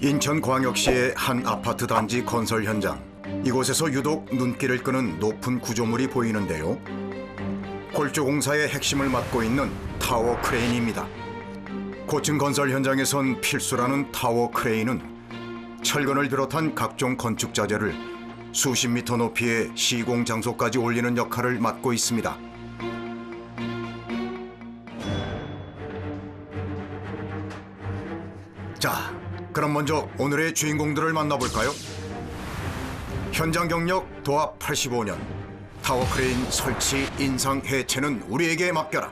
인천광역시의 한 아파트 단지 건설 현장. 이곳에서 유독 눈길을 끄는 높은 구조물이 보이는데요. 골조공사의 핵심을 맡고 있는 타워 크레인입니다. 고층 건설 현장에선 필수라는 타워 크레인은 철근을 비롯한 각종 건축 자재를 수십 미터 높이의 시공 장소까지 올리는 역할을 맡고 있습니다. 자, 그럼 먼저 오늘의 주인공들을 만나볼까요? 현장 경력 도합 85년, 타워 크레인 설치, 인상, 해체는 우리에게 맡겨라.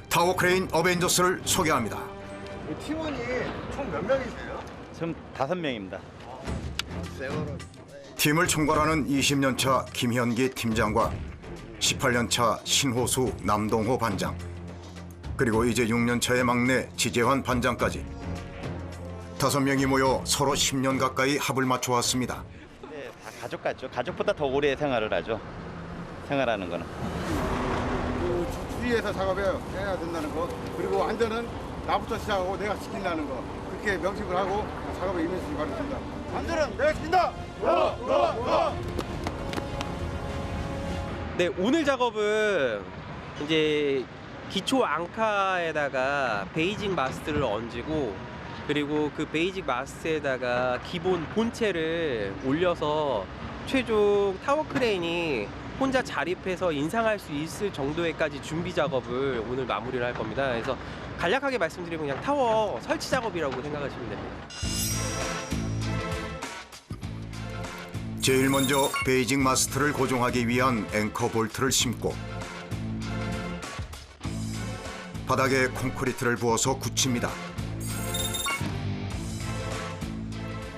타워 크레인 어벤져스를 소개합니다. 팀원이 총 몇 명이세요? 지금 5명입니다. 세월호. 팀을 총괄하는 20년차 김현기 팀장과 18년차 신호수 남동호 반장, 그리고 이제 6년차의 막내 지재환 반장까지 5명이 모여 서로 10년 가까이 합을 맞춰왔습니다. 네, 다 가족 같죠. 가족보다 더 오래 생활을 하죠. 생활하는 거는. 그 주위에서 작업해야 된다는 거, 그리고 안전은 나부터 시작하고 내가 지킨다는 거, 그렇게 명식을 하고 작업에 임해주시기 바랍니다. 안전은 내가 지킨다! 네, 오늘 작업은 이제 기초 앙카에다가 베이직 마스트를 얹고, 그리고 그 베이직 마스트에다가 기본 본체를 올려서 최종 타워 크레인이 혼자 자립해서 인상할 수 있을 정도의까지 준비 작업을 오늘 마무리를 할 겁니다. 그래서 간략하게 말씀드리면 그냥 타워 설치 작업이라고 생각하시면 됩니다. 제일 먼저 베이직 마스트를 고정하기 위한 앵커 볼트를 심고 바닥에 콘크리트를 부어서 굳힙니다.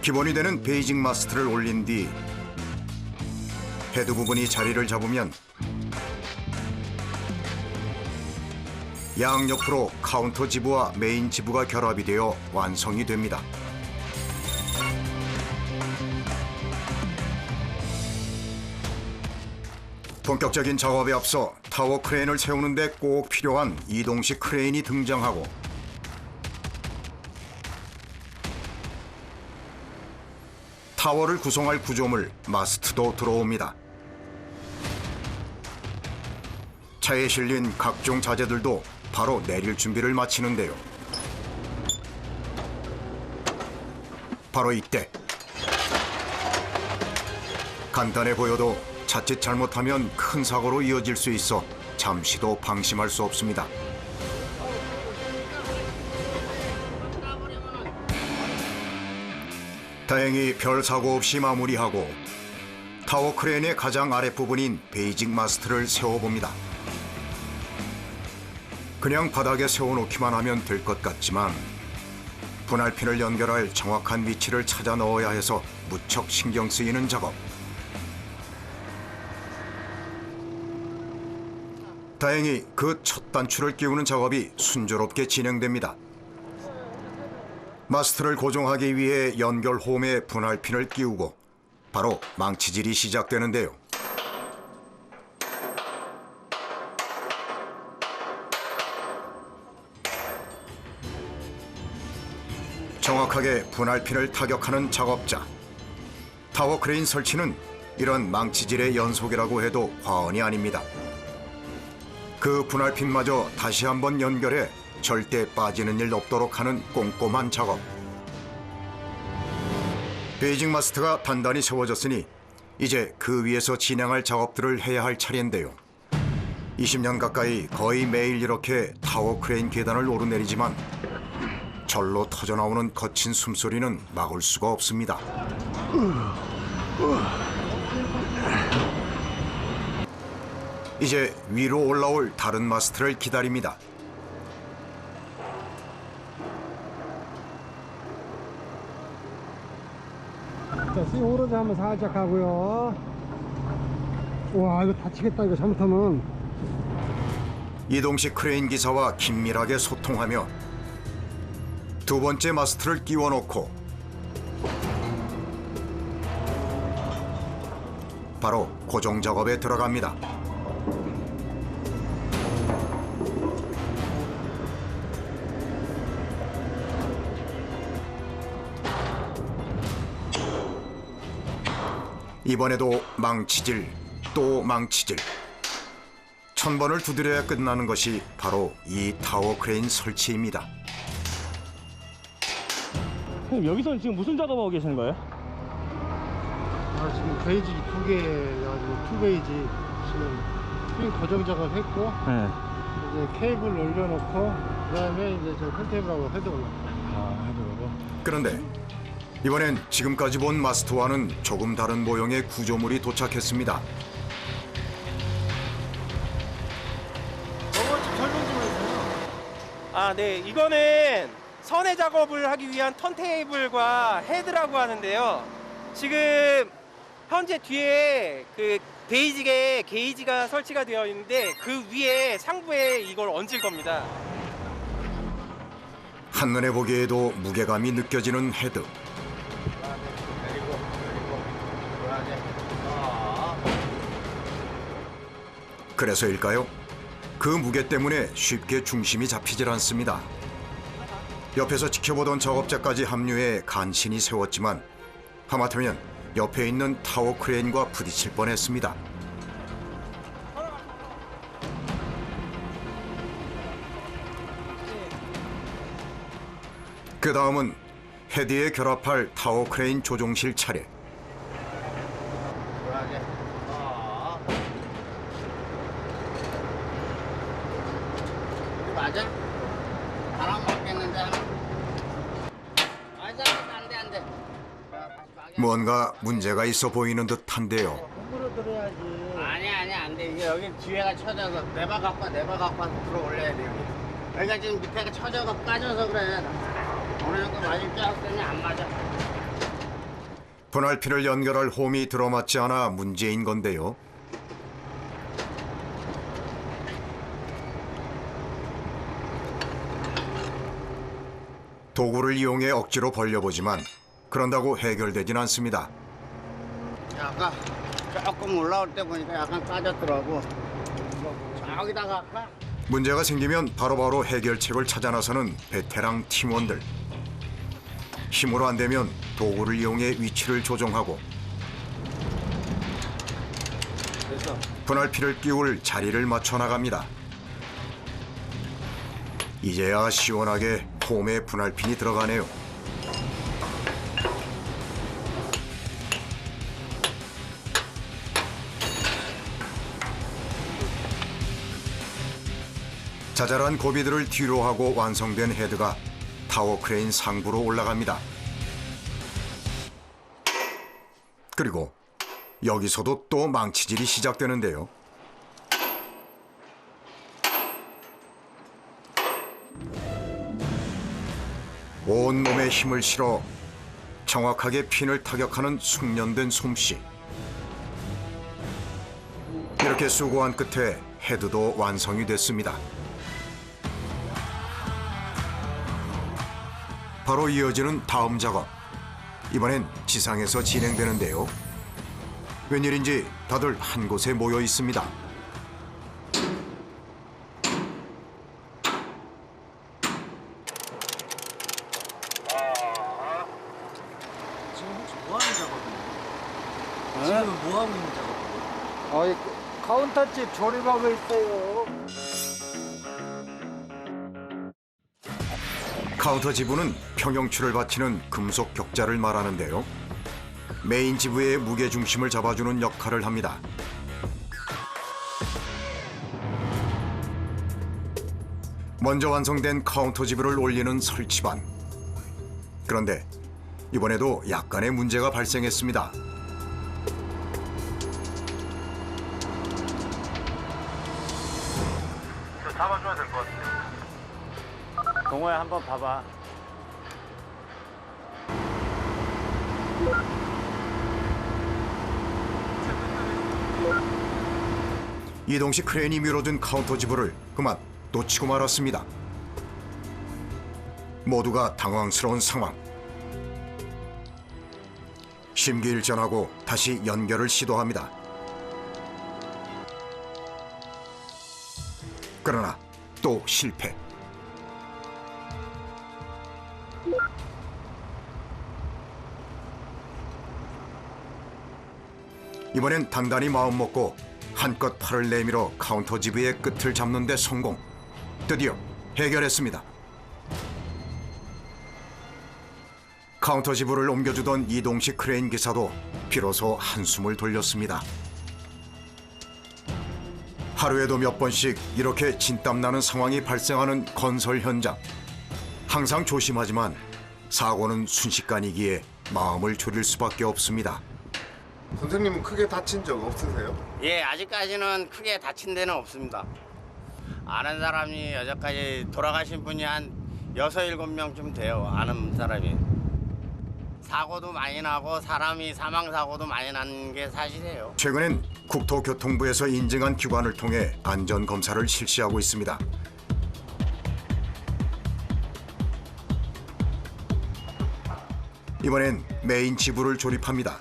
기본이 되는 베이직 마스트를 올린 뒤 헤드 부분이 자리를 잡으면 양옆으로 카운터 지부와 메인 지부가 결합이 되어 완성이 됩니다. 본격적인 작업에 앞서 타워 크레인을 세우는 데 꼭 필요한 이동식 크레인이 등장하고 타워를 구성할 구조물 마스트도 들어옵니다. 차에 실린 각종 자재들도 바로 내릴 준비를 마치는데요. 바로 이때 간단해 보여도 자칫 잘못하면 큰 사고로 이어질 수 있어 잠시도 방심할 수 없습니다. 다행히 별 사고 없이 마무리하고 타워 크레인의 가장 아랫부분인 베이직 마스트를 세워봅니다. 그냥 바닥에 세워놓기만 하면 될 것 같지만 분할핀을 연결할 정확한 위치를 찾아 넣어야 해서 무척 신경 쓰이는 작업. 다행히 그 첫 단추를 끼우는 작업이 순조롭게 진행됩니다. 마스트를 고정하기 위해 연결 홈에 분할핀을 끼우고 바로 망치질이 시작되는데요. 정확하게 분할핀을 타격하는 작업자. 타워 크레인 설치는 이런 망치질의 연속이라고 해도 과언이 아닙니다. 그 분할핀마저 다시 한번 연결해 절대 빠지는 일 없도록 하는 꼼꼼한 작업. 베이직 마스트가 단단히 세워졌으니 이제 그 위에서 진행할 작업들을 해야 할 차례인데요. 20년 가까이 거의 매일 이렇게 타워 크레인 계단을 오르내리지만 절로 터져나오는 거친 숨소리는 막을 수가 없습니다. 이제 위로 올라올 다른 마스트를 기다립니다. 자, 스윙 오른쪽 한번 살짝 하고요. 와, 이거 다치겠다, 이거 잘못하면. 이동식 크레인 기사와 긴밀하게 소통하며 두 번째 마스트를 끼워놓고 바로 고정 작업에 들어갑니다. 이번에도 망치질 또 망치질. 1000번을 두드려야 끝나는 것이 바로 이 타워 크레인 설치입니다. 선생님, 여기서는 지금 무슨 작업하고 계시는 거예요? 아, 지금 베이지 2개 해가지고 2베이지 지금 스프링 고정 작업했고 네. 이제 케이블 올려놓고 그다음에 이제 저 컨테이블하고 헤드 올라. 아, 해보고. 그런데 이번엔 지금까지 본 마스터와는 조금 다른 모형의 구조물이 도착했습니다. 아, 네. 이거는 선해 작업을 하기 위한 턴테이블과 헤드라고 하는데요. 지금 현재 뒤에 그 베이직에 게이지가 설치가 되어 있는데 그 위에 상부에 이걸 얹을 겁니다. 한눈에 보기에도 무게감이 느껴지는 헤드. 그래서일까요? 그 무게 때문에 쉽게 중심이 잡히질 않습니다. 옆에서 지켜보던 작업자까지 합류해 간신히 세웠지만 하마터면 옆에 있는 타워 크레인과 부딪힐 뻔했습니다. 그 다음은 헤드에 결합할 타워 크레인 조종실 차례. 맞아? 바람 맞겠는데? 맞아, 안 돼, 안 돼. 뭔가 문제가 있어 보이는 듯한데요. 공부로 들어야지. 아니, 안 돼. 이게 여기 뒤에가 쳐져서 내바 갖고 와서 들어 올려야 돼, 여기. 여기가 지금 밑에가 쳐져서 까져서 그래. 어느 정도 맞을 줄 알았더니 안 맞아. 분할핀을 연결할 홈이 들어맞지 않아 문제인 건데요. 도구를 이용해 억지로 벌려보지만 그런다고 해결되진 않습니다. 아까 조금 올라올 때 보니까 약간 까졌더라고. 저기다가 할까? 문제가 생기면 바로바로 해결책을 찾아 나서는 베테랑 팀원들. 힘으로 안 되면 도구를 이용해 위치를 조정하고 분할핀을 끼울 자리를 맞춰 나갑니다. 이제야 시원하게 홈에 분할핀이 들어가네요. 자잘한 고비들을 뒤로 하고 완성된 헤드가 타워 크레인 상부로 올라갑니다. 그리고 여기서도 또 망치질이 시작되는데요. 온몸에 힘을 실어 정확하게 핀을 타격하는 숙련된 솜씨. 이렇게 수고한 끝에 헤드도 완성이 됐습니다. 바로 이어지는 다음 작업. 이번엔 지상에서 진행되는데요. 웬일인지 다들 한 곳에 모여 있습니다. 카운터집 조립하고 있어요. 카운터 지부는 평형추를 받치는 금속 격자를 말하는데요. 메인 지부의 무게 중심을 잡아주는 역할을 합니다. 먼저 완성된 카운터 지부를 올리는 설치반. 그런데 이번에도 약간의 문제가 발생했습니다. 잡아줘야 될 것 같아요. 동호야 한번 봐봐. 이동식 크레인이 밀어준 카운터 지부를 그만 놓치고 말았습니다. 모두가 당황스러운 상황. 심기일전하고 다시 연결을 시도합니다. 그러나 또 실패. 이번엔 단단히 마음먹고 한껏 팔을 내밀어 카운터 지부의 끝을 잡는 데 성공. 드디어 해결했습니다. 카운터 지부를 옮겨주던 이동식 크레인 기사도 비로소 한숨을 돌렸습니다. 하루에도 몇 번씩 이렇게 진땀나는 상황이 발생하는 건설 현장. 항상 조심하지만 사고는 순식간이기에 마음을 졸일 수밖에 없습니다. 선생님은 크게 다친 적 없으세요? 예, 아직까지는 크게 다친 데는 없습니다. 아는 사람이 여기까지 돌아가신 분이 한 6, 7명쯤 돼요. 아는 사람이. 사고도 많이 나고 사람이 사망사고도 많이 나는 게 사실이에요. 최근엔 국토교통부에서 인증한 기관을 통해 안전검사를 실시하고 있습니다. 이번엔 메인 지부를 조립합니다.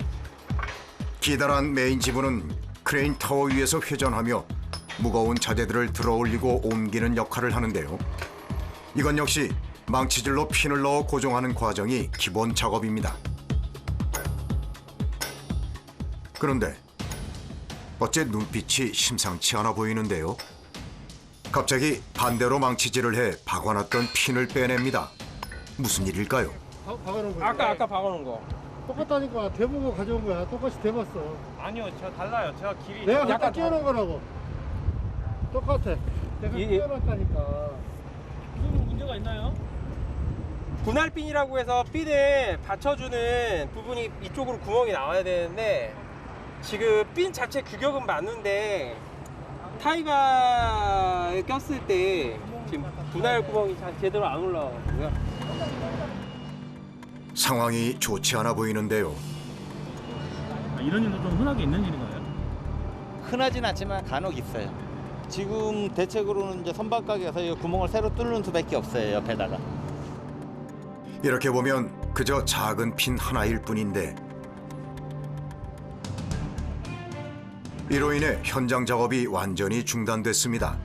기다란 메인 지부는 크레인 타워 위에서 회전하며 무거운 자재들을 들어올리고 옮기는 역할을 하는데요. 이건 역시 망치질로 핀을 넣어 고정하는 과정이 기본 작업입니다. 그런데 어째 눈빛이 심상치 않아 보이는데요. 갑자기 반대로 망치질을 해 박아놨던 핀을 빼냅니다. 무슨 일일까요? 박아놓은 거야. 아까 박아놓은 거. 똑같다니까. 대보고 가져온 거야. 똑같이 대봤어. 아니요, 저 달라요. 제가 길이 내가 약간 갖다 끼워놓은 거라고. 똑같아. 내가 이- 끼워놨다니까. 무슨 문제가 있나요? 분할핀이라고 해서 핀을 받쳐주는 부분이 이쪽으로 구멍이 나와야 되는데 지금 핀 자체 규격은 맞는데 타이가 꼈을 때 지금 분할 구멍이 제대로 안 올라가고요. 상황이 좋지 않아 보이는데요. 이런 일도 좀 흔하게 있는 일인가요? 흔하진 않지만 간혹 있어요. 지금 대책으로는 이제 선박가게에서 이 구멍을 새로 뚫는 수밖에 없어요. 옆에다가. 이렇게 보면 그저 작은 핀 하나일 뿐인데 이로 인해 현장 작업이 완전히 중단됐습니다.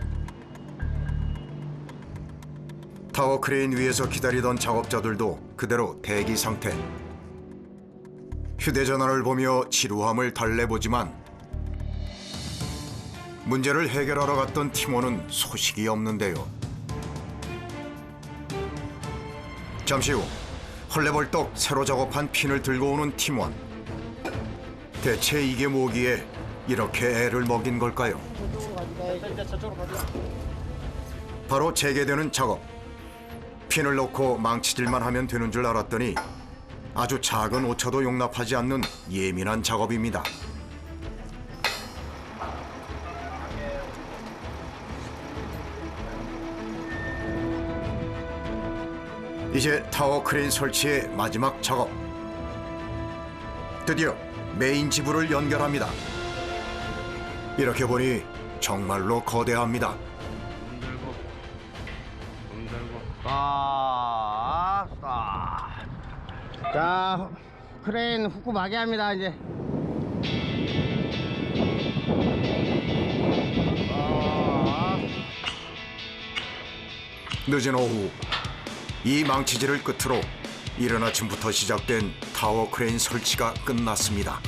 타워 크레인 위에서 기다리던 작업자들도 그대로 대기 상태. 휴대전화를 보며 지루함을 달래보지만 문제를 해결하러 갔던 팀원은 소식이 없는데요. 잠시 후 헐레벌떡 새로 작업한 핀을 들고 오는 팀원. 대체 이게 뭐기에 이렇게 애를 먹인 걸까요? 바로 재개되는 작업. 핀을 넣고 망치질만 하면 되는 줄 알았더니 아주 작은 오차도 용납하지 않는 예민한 작업입니다. 이제 타워 크레인 설치의 마지막 작업. 드디어 메인 지부를 연결합니다. 이렇게 보니 정말로 거대합니다. 자, 크레인 후크 마개합니다 이제. 늦은 오후 이 망치질을 끝으로 이른 아침부터 시작된 타워 크레인 설치가 끝났습니다.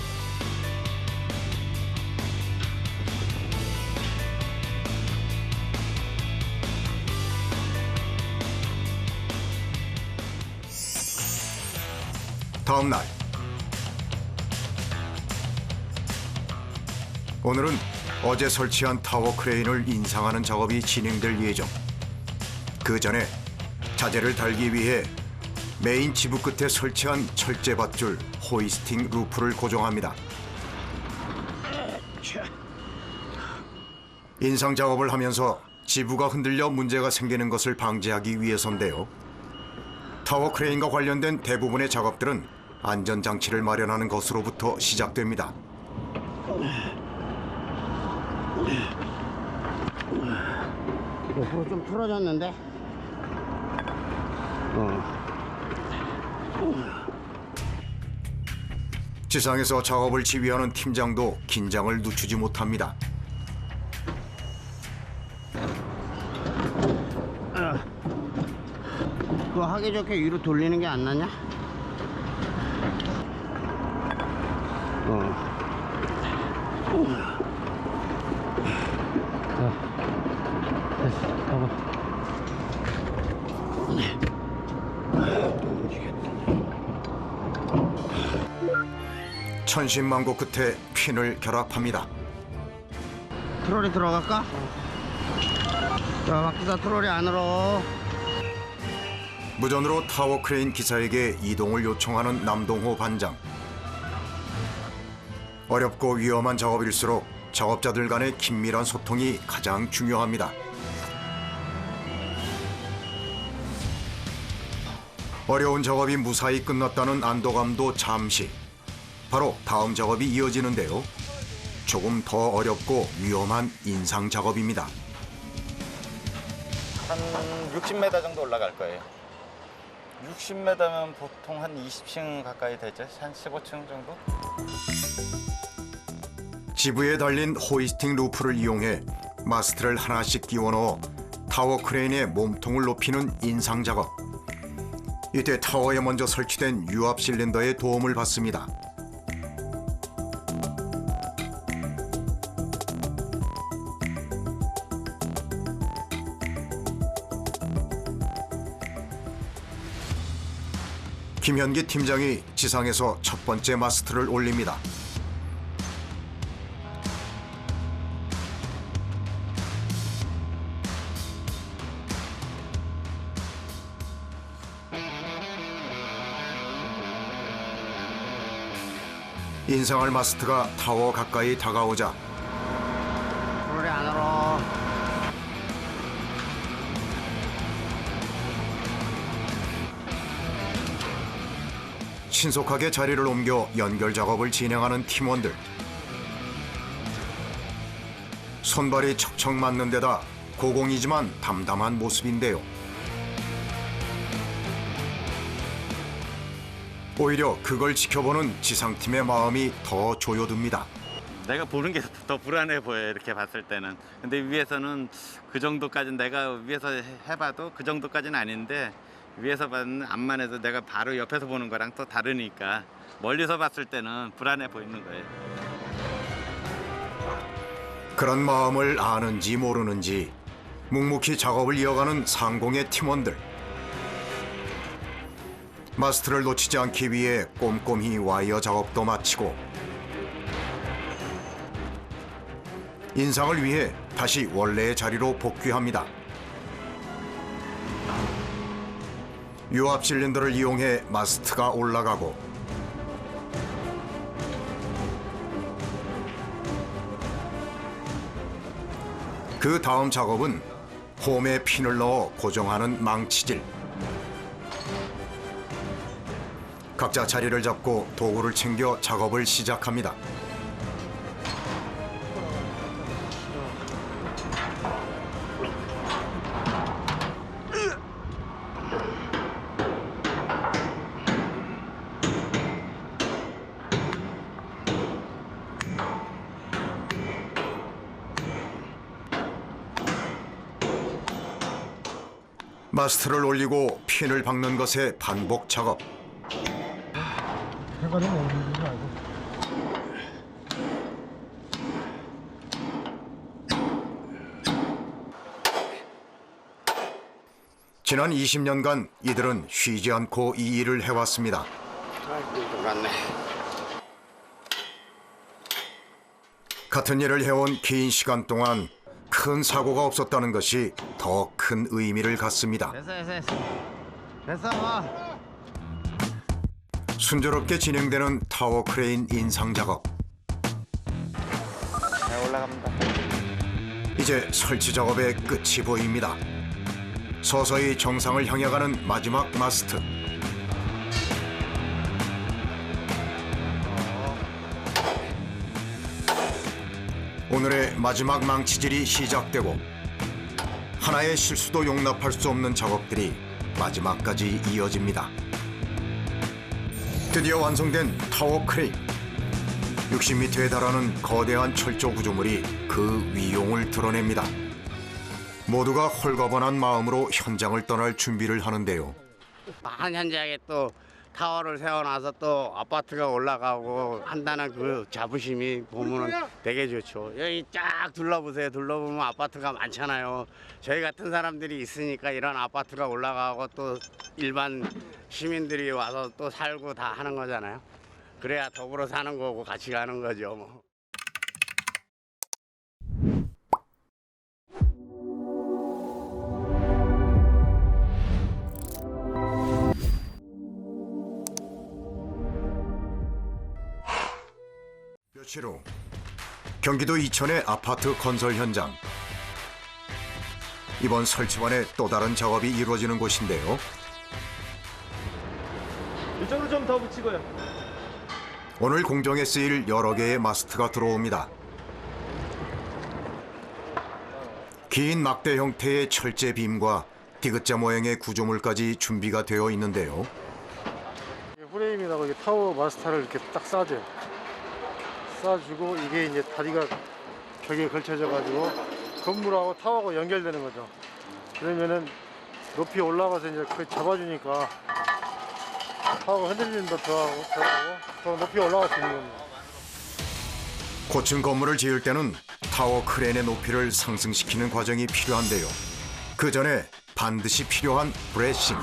다음 날 오늘은 어제 설치한 타워 크레인을 인상하는 작업이 진행될 예정. 그 전에 자재를 달기 위해 메인 지부 끝에 설치한 철제 밧줄 호이스팅 루프를 고정합니다. 인상 작업을 하면서 지부가 흔들려 문제가 생기는 것을 방지하기 위해서인데요. 타워 크레인과 관련된 대부분의 작업들은 안전장치를 마련하는 것으로부터 시작됩니다. 옆으로 좀 풀어졌는데. 지상에서 작업을 지휘하는 팀장도 긴장을 늦추지 못합니다. 그거 하기 좋게 위로 돌리는 게 안 나냐? 됐어, 봐봐. 천신만고 끝에 핀을 결합합니다. 트롤이 들어갈까? 자, 막기사 트롤이 안으로. 무전으로 타워 크레인 기사에게 이동을 요청하는 남동호 반장. 어렵고 위험한 작업일수록 작업자들 간의 긴밀한 소통이 가장 중요합니다. 어려운 작업이 무사히 끝났다는 안도감도 잠시. 바로 다음 작업이 이어지는데요. 조금 더 어렵고 위험한 인상 작업입니다. 한 60m 정도 올라갈 거예요. 60m면 보통 한 20층 가까이 되죠. 한 15층 정도? 지부에 달린 호이스팅 루프를 이용해 마스트를 하나씩 끼워 넣어 타워 크레인의 몸통을 높이는 인상 작업. 이때 타워에 먼저 설치된 유압 실린더의 도움을 받습니다. 김현기 팀장이 지상에서 첫 번째 마스트를 올립니다. 인상할 마스트가 타워 가까이 다가오자 트롤이 안으로. 신속하게 자리를 옮겨 연결 작업을 진행하는 팀원들. 손발이 척척 맞는 데다 고공이지만 담담한 모습인데요. 오히려 그걸 지켜보는 지상팀의 마음이 더 조여듭니다. 내가 보는 게 더 불안해 보여요. 이렇게 봤을 때는. 근데 위에서는 그 정도까지는 내가 위에서 해봐도 그 정도까지는 아닌데 위에서 봤는 앞만 해도 내가 바로 옆에서 보는 거랑 또 다르니까 멀리서 봤을 때는 불안해 보이는 거예요. 그런 마음을 아는지 모르는지 묵묵히 작업을 이어가는 상공의 팀원들. 마스트를 놓치지 않기 위해 꼼꼼히 와이어 작업도 마치고 인상을 위해 다시 원래의 자리로 복귀합니다. 유압 실린더를 이용해 마스트가 올라가고 그 다음 작업은 홈에 핀을 넣어 고정하는 망치질. 각자 자리를 잡고 도구를 챙겨 작업을 시작합니다. 마스트를 올리고 핀을 박는 것의 반복 작업. 해가는 어딘지 알고. 지난 20년간 이들은 쉬지 않고 이 일을 해왔습니다. 맞네. 같은 일을 해온 긴 시간 동안 큰 사고가 없었다는 것이 더 큰 의미를 갖습니다. 됐어. 와. 순조롭게 진행되는 타워 크레인 인상 작업. 네, 올라갑니다. 이제 설치 작업의 끝이 보입니다. 서서히 정상을 향해 가는 마지막 마스트. 오늘의 마지막 망치질이 시작되고 하나의 실수도 용납할 수 없는 작업들이 마지막까지 이어집니다. 드디어 완성된 타워 크레인. 60m에 달하는 거대한 철조 구조물이 그 위용을 드러냅니다. 모두가 홀가분한 마음으로 현장을 떠날 준비를 하는데요. 많은 현장에 또 타워를 세워놔서 또 아파트가 올라가고 한다는 그 자부심이 보면은 되게 좋죠. 여기 쫙 둘러보세요. 둘러보면 아파트가 많잖아요. 저희 같은 사람들이 있으니까 이런 아파트가 올라가고 또 일반 시민들이 와서 또 살고 다 하는 거잖아요. 그래야 더불어 사는 거고 같이 가는 거죠. 뭐. 며칠 후 경기도 이천의 아파트 건설 현장. 이번 설치반에 또 다른 작업이 이루어지는 곳인데요. 이쪽으로 좀 더 붙이고요. 오늘 공정에 쓰일 여러 개의 마스트가 들어옵니다. 긴 막대 형태의 철제 빔과 디귿자 모양의 구조물까지 준비가 되어 있는데요. 프레임이라고 이게 타워 마스터를 이렇게 딱 쏴줘요. 쏴주고 이게 이제 다리가 벽에 걸쳐져 가지고 건물하고 타워하고 연결되는 거죠. 그러면은 높이 올라가서 이제 그 잡아주니까 타워가 흔들리는 더 들어가고 더 높이 올라갈 수 있는 겁니다. 고층 건물을 지을 때는 타워 크레인의 높이를 상승시키는 과정이 필요한데요. 그 전에 반드시 필요한 브레싱.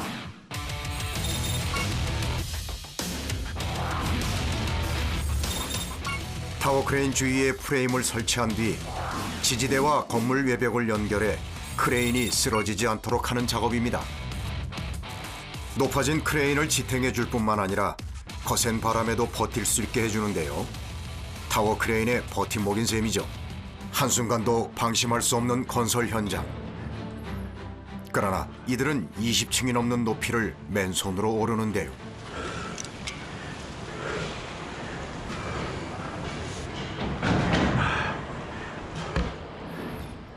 타워 크레인 주위에 프레임을 설치한 뒤 지지대와 건물 외벽을 연결해 크레인이 쓰러지지 않도록 하는 작업입니다. 높아진 크레인을 지탱해 줄 뿐만 아니라 거센 바람에도 버틸 수 있게 해주는데요. 타워 크레인의 버팀목인 셈이죠. 한순간도 방심할 수 없는 건설 현장. 그러나 이들은 20층이 넘는 높이를 맨손으로 오르는데요.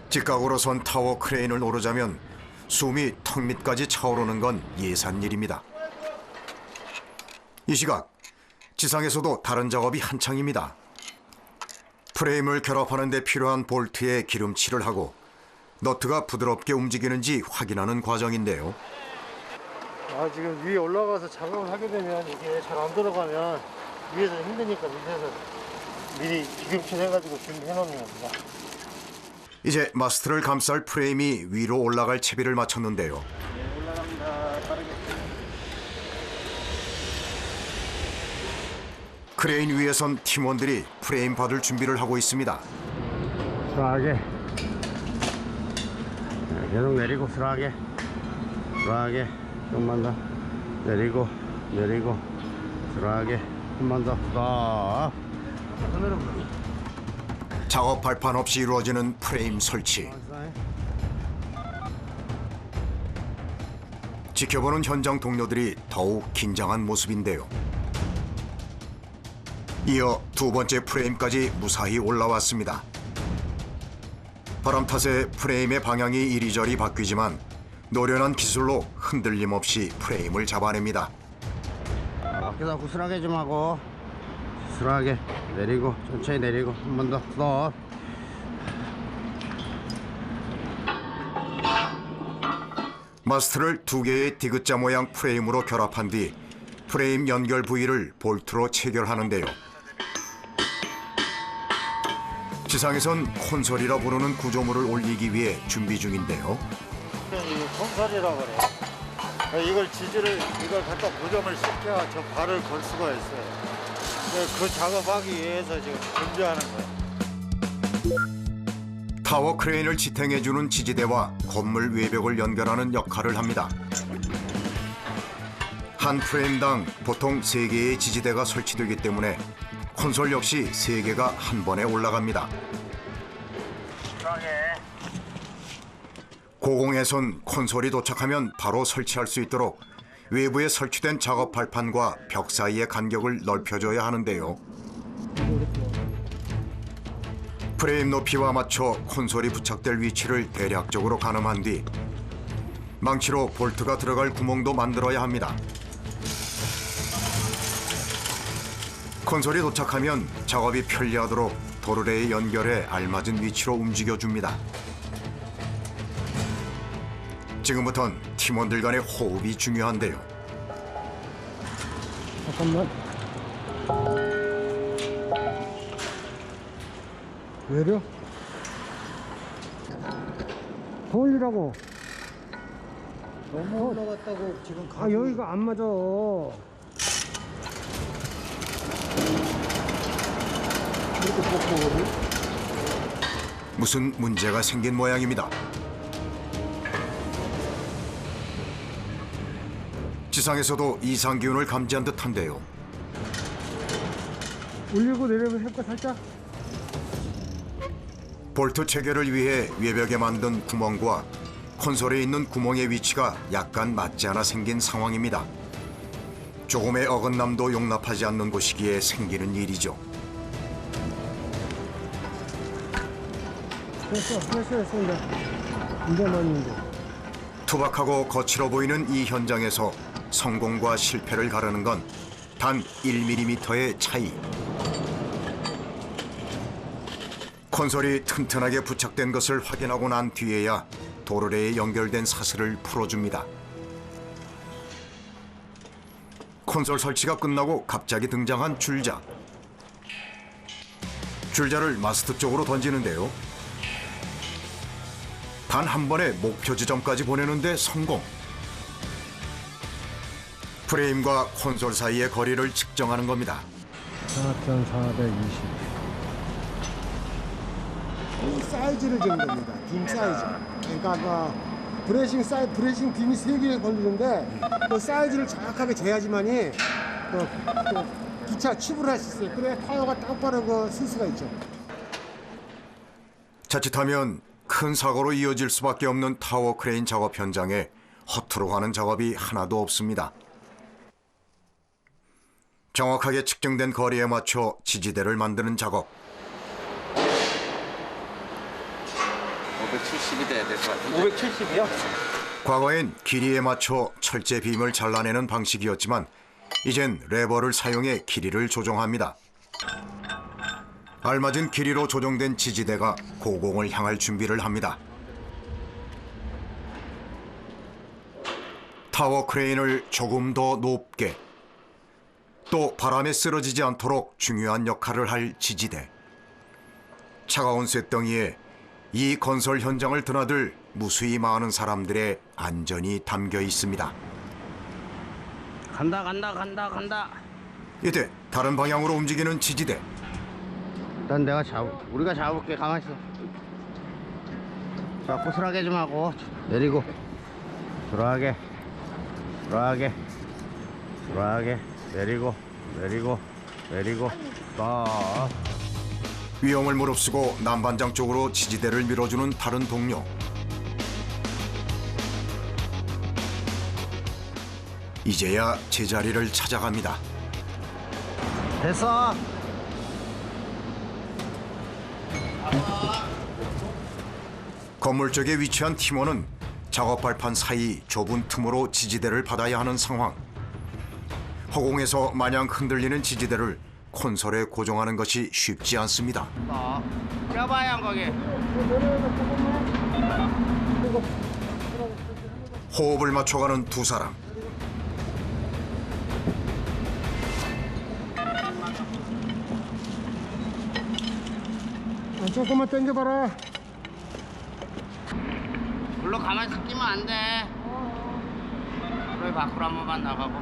직각으로 선 타워 크레인을 오르자면 숨이 턱 밑까지 차오르는 건 예산 일입니다. 이 시각 지상에서도 다른 작업이 한창입니다. 프레임을 결합하는 데 필요한 볼트에 기름칠을 하고 너트가 부드럽게 움직이는지 확인하는 과정인데요. 지금 위에 올라가서 작업을 하게 되면 이게 잘 안 들어가면 위에서 힘드니까 밑에서 미리 기름칠 해가지고 준비해 놓는 겁니다. 이제 마스트를 감쌀 프레임이 위로 올라갈 채비를 마쳤는데요. 크레인 위에선 팀원들이 프레임 받을 준비를 하고 있습니다. 수락하게. 계속 내리고 수락하게. 수락하게. 좀만 더. 내리고 수락하게. 한번 더. 수락. 작업 발판 없이 이루어지는 프레임 설치. 지켜보는 현장 동료들이 더욱 긴장한 모습인데요. 이어 두 번째 프레임까지 무사히 올라왔습니다. 바람 탓에 프레임의 방향이 이리저리 바뀌지만 노련한 기술로 흔들림 없이 프레임을 잡아냅니다. 밖에서 구슬하게 좀 하고 구슬하게 내리고 천천히 내리고 한 번 더 스톱. 마스트를 두 개의 디귿자 모양 프레임으로 결합한 뒤 프레임 연결 부위를 볼트로 체결하는데요. 지상에선 콘솔이라 부르는 구조물을 올리기 위해 준비 중인데요. 이거 콘솔이라고 그래요. 이걸 이걸 갖다 고정을 시켜야 저 발을 걸 수가 있어요. 그 작업하기 위해서 지금 준비하는 거예요. 타워 크레인을 지탱해주는 지지대와 건물 외벽을 연결하는 역할을 합니다. 한 프레임당 보통 3개의 지지대가 설치되기 때문에 콘솔 역시 3개가 한 번에 올라갑니다. 고공에선 콘솔이 도착하면 바로 설치할 수 있도록 외부에 설치된 작업 발판과 벽 사이의 간격을 넓혀줘야 하는데요. 프레임 높이와 맞춰 콘솔이 부착될 위치를 대략적으로 가늠한 뒤 망치로 볼트가 들어갈 구멍도 만들어야 합니다. 콘솔이 도착하면 작업이 편리하도록 도르래에 연결해 알맞은 위치로 움직여줍니다. 지금부턴 팀원들 간의 호흡이 중요한데요. 잠깐만. 왜려? 더 올리라고. 너무 올라갔다고 지금 아, 여기가 안 맞아. 이렇게 뻑뻑거리? 무슨 문제가 생긴 모양입니다. 지상에서도 이상 기운을 감지한 듯한데요. 올리고 내리면 해볼까 살짝? 볼트 체결을 위해 외벽에 만든 구멍과 콘솔에 있는 구멍의 위치가 약간 맞지 않아 생긴 상황입니다. 조금의 어긋남도 용납하지 않는 곳이기에 생기는 일이죠. 됐어 이제. 이제 맞는데. 투박하고 거칠어 보이는 이 현장에서 성공과 실패를 가르는 건 단 1mm의 차이. 콘솔이 튼튼하게 부착된 것을 확인하고 난 뒤에야 도르래에 연결된 사슬을 풀어줍니다. 콘솔 설치가 끝나고 갑자기 등장한 줄자. 줄자를 마스트 쪽으로 던지는데요. 단 한 번에 목표 지점까지 보내는데 성공. 프레임과 콘솔 사이의 거리를 측정하는 겁니다. 4.420. 이 사이즈를 재는 겁니다. 빔 사이즈. 그러니까 브레싱 빔이 3개 걸리는데 그 사이즈를 정확하게 재야지만이 그 기차 취급을 할 수 있어요. 그래야 타이어가 똑바로 쓸 수가 있죠. 자칫하면 큰 사고로 이어질 수밖에 없는 타워 크레인 작업 현장에 허투루 가는 작업이 하나도 없습니다. 정확하게 측정된 거리에 맞춰 지지대를 만드는 작업. 570이 돼야 될 것 같은데. 570이요? 과거엔 길이에 맞춰 철제 빔을 잘라내는 방식이었지만 이젠 레버를 사용해 길이를 조정합니다. 알맞은 길이로 조정된 지지대가 고공을 향할 준비를 합니다. 타워 크레인을 조금 더 높게, 또 바람에 쓰러지지 않도록 중요한 역할을 할 지지대. 차가운 쇳덩이에 이 건설 현장을 드나들 무수히 많은 사람들의 안전이 담겨 있습니다. 간다. 이때 다른 방향으로 움직이는 지지대. 일단 우리가 잡을게. 가만히 있어. 자, 고슬하게 좀 하고 내리고 돌아가게 내리고 딱. 위험을 무릅쓰고 남반장 쪽으로 지지대를 밀어주는 다른 동료. 이제야 제자리를 찾아갑니다. 됐어. 건물 쪽에 위치한 팀원은 작업 발판 사이 좁은 틈으로 지지대를 받아야 하는 상황. 허공에서 마냥 흔들리는 지지대를 콘솔에 고정하는 것이 쉽지 않습니다. 껴봐요, 거기. 호흡을 맞춰가는 두 사람. 조금만 당겨봐라. 물로 가만히 끼면 안 돼. 그래, 밖으로 한 번만 나가고.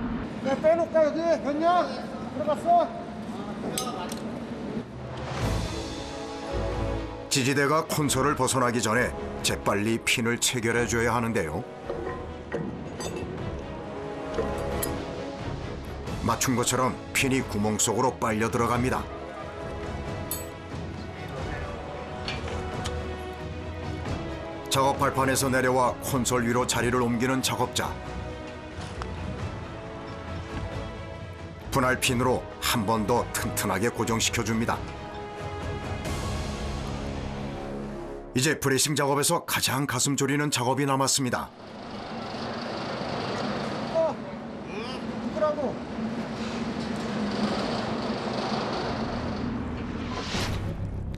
야, 빼놓을까 여기? 됐냐? 들어갔어? 지지대가 콘솔을 벗어나기 전에 재빨리 핀을 체결해줘야 하는데요. 맞춘 것처럼 핀이 구멍 속으로 빨려 들어갑니다. 작업 발판에서 내려와 콘솔 위로 자리를 옮기는 작업자. 분할 핀으로 한 번 더 튼튼하게 고정시켜줍니다. 이제 브레싱 작업에서 가장 가슴 졸이는 작업이 남았습니다. 이거라고.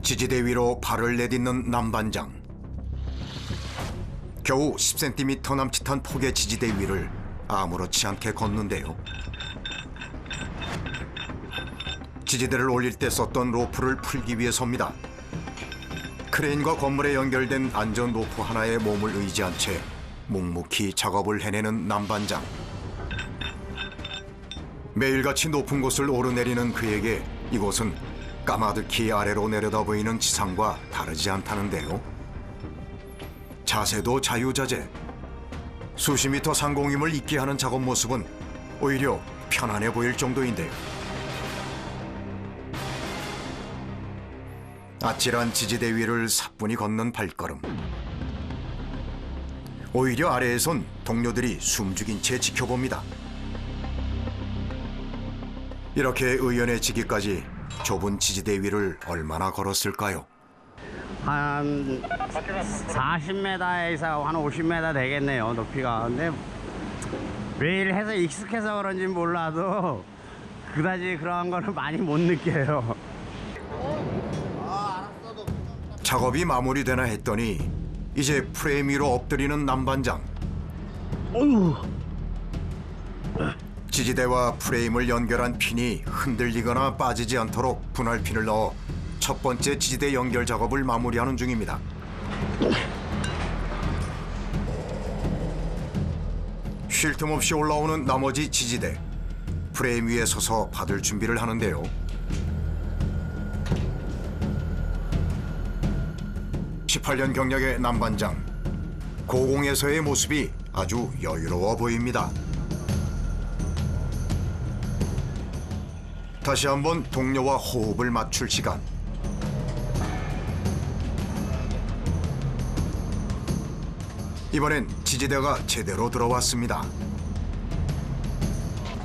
지지대 위로 발을 내딛는 남반장. 겨우 10cm 남짓한 폭의 지지대 위를 아무렇지 않게 걷는데요. 지지대를 올릴 때 썼던 로프를 풀기 위해서입니다. 크레인과 건물에 연결된 안전 로프 하나에 몸을 의지한 채 묵묵히 작업을 해내는 남반장. 매일같이 높은 곳을 오르내리는 그에게 이곳은 까마득히 아래로 내려다 보이는 지상과 다르지 않다는데요. 자세도 자유자재. 수십 미터 상공임을 잊게 하는 작업 모습은 오히려 편안해 보일 정도인데요. 아찔한 지지대 위를 사뿐히 걷는 발걸음. 오히려 아래에선 동료들이 숨죽인 채 지켜봅니다. 이렇게 의연해지기까지 좁은 지지대 위를 얼마나 걸었을까요? 한 40m에서 한 50m 되겠네요, 높이가. 근데 매일 해서 익숙해서 그런지 몰라도 그다지 그런 거는 많이 못 느껴요. 작업이 마무리되나 했더니 이제 프레임 위로 엎드리는 남반장. 지지대와 프레임을 연결한 핀이 흔들리거나 빠지지 않도록 분할핀을 넣어 첫 번째 지지대 연결 작업을 마무리하는 중입니다. 쉴 틈 없이 올라오는 나머지 지지대. 프레임 위에 서서 받을 준비를 하는데요. (18년) 경력의 남반장. 고공에서의 모습이 아주 여유로워 보입니다. 다시 한번 동료와 호흡을 맞출 시간. 이번엔 지지대가 제대로 들어왔습니다.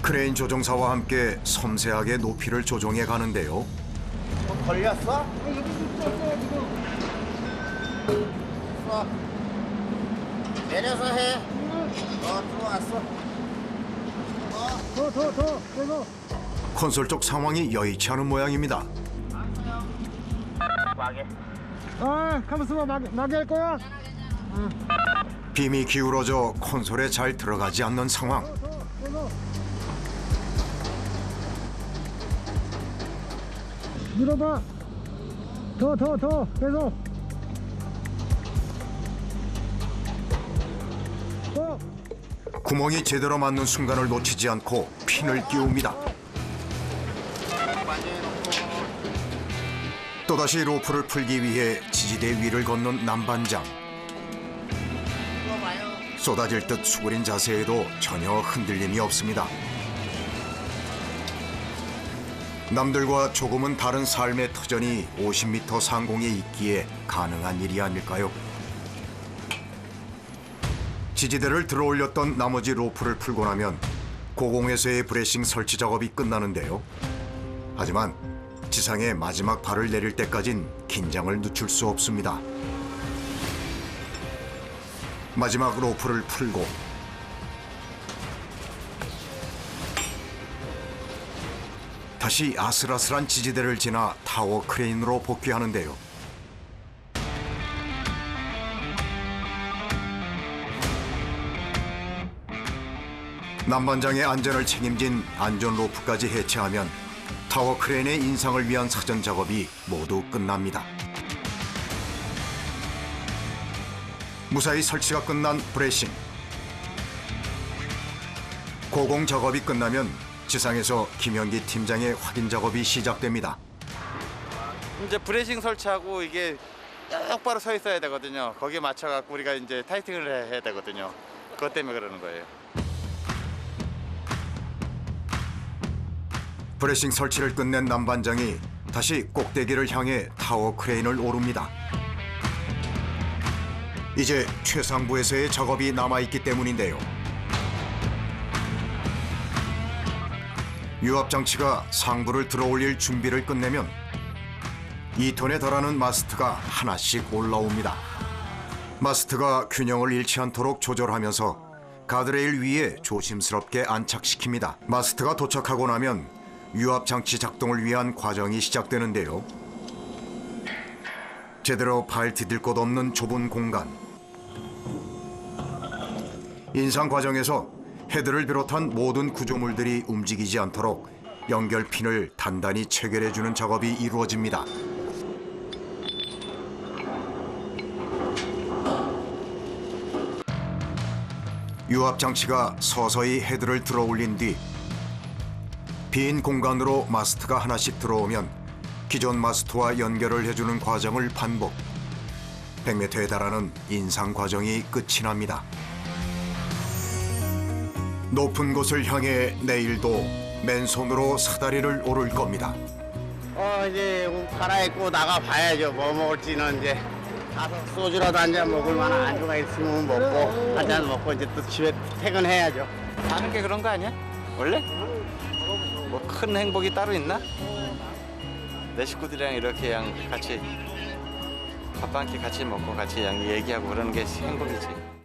크레인 조종사와 함께 섬세하게 높이를 조종해 가는데요. 걸렸어? 내려서 해. 들어왔어. 계속. 콘솔 쪽 상황이 여의치 않은 모양입니다. 가만있어 봐. 마개 할 거야? 빔이 기울어져 콘솔에 잘 들어가지 않는 상황. 밀어봐. 더 계속. 구멍이 제대로 맞는 순간을 놓치지 않고 핀을 끼웁니다. 또다시 로프를 풀기 위해 지지대 위를 걷는 남반장. 쏟아질 듯 수그린 자세에도 전혀 흔들림이 없습니다. 남들과 조금은 다른 삶의 터전이 50m 상공에 있기에 가능한 일이 아닐까요? 지지대를 들어올렸던 나머지 로프를 풀고 나면 고공에서의 브레싱 설치 작업이 끝나는데요. 하지만 지상에 마지막 발을 내릴 때까진 긴장을 늦출 수 없습니다. 마지막 로프를 풀고 다시 아슬아슬한 지지대를 지나 타워 크레인으로 복귀하는데요. 남반장의 안전을 책임진 안전 로프까지 해체하면 타워 크레인의 인상을 위한 사전 작업이 모두 끝납니다. 무사히 설치가 끝난 브레싱. 고공 작업이 끝나면 지상에서 김현기 팀장의 확인 작업이 시작됩니다. 이제 브레싱 설치하고 이게 똑바로 서 있어야 되거든요. 거기에 맞춰갖고 우리가 이제 타이팅을 해야 되거든요. 그것 때문에 그러는 거예요. 브레싱 설치를 끝낸 남반장이 다시 꼭대기를 향해 타워 크레인을 오릅니다. 이제 최상부에서의 작업이 남아있기 때문인데요. 유압장치가 상부를 들어올릴 준비를 끝내면 2톤에 달하는 마스트가 하나씩 올라옵니다. 마스트가 균형을 잃지 않도록 조절하면서 가드레일 위에 조심스럽게 안착시킵니다. 마스트가 도착하고 나면 유압장치 작동을 위한 과정이 시작되는데요. 제대로 발 디딜 곳 없는 좁은 공간. 인상 과정에서 헤드를 비롯한 모든 구조물들이 움직이지 않도록 연결핀을 단단히 체결해주는 작업이 이루어집니다. 유압 장치가 서서히 헤드를 들어 올린 뒤 빈 공간으로 마스트가 하나씩 들어오면 기존 마스트와 연결을 해주는 과정을 반복. 100m에 달하는 인상 과정이 끝이 납니다. 높은 곳을 향해 내일도 맨손으로 사다리를 오를 겁니다. 이제 옷 갈아입고 나가 봐야죠. 뭐 먹을지는 이제 가서 소주라도 한 잔 먹을 만한 안주가 있으면 먹고 한 잔 먹고 이제 또 집에 퇴근해야죠. 사는 게 그런 거 아니야? 원래? 뭐 큰 행복이 따로 있나? 내 식구들이랑 이렇게 그냥 같이 밥 한 끼 같이 먹고 같이 그냥 얘기하고 그러는 게 행복이지.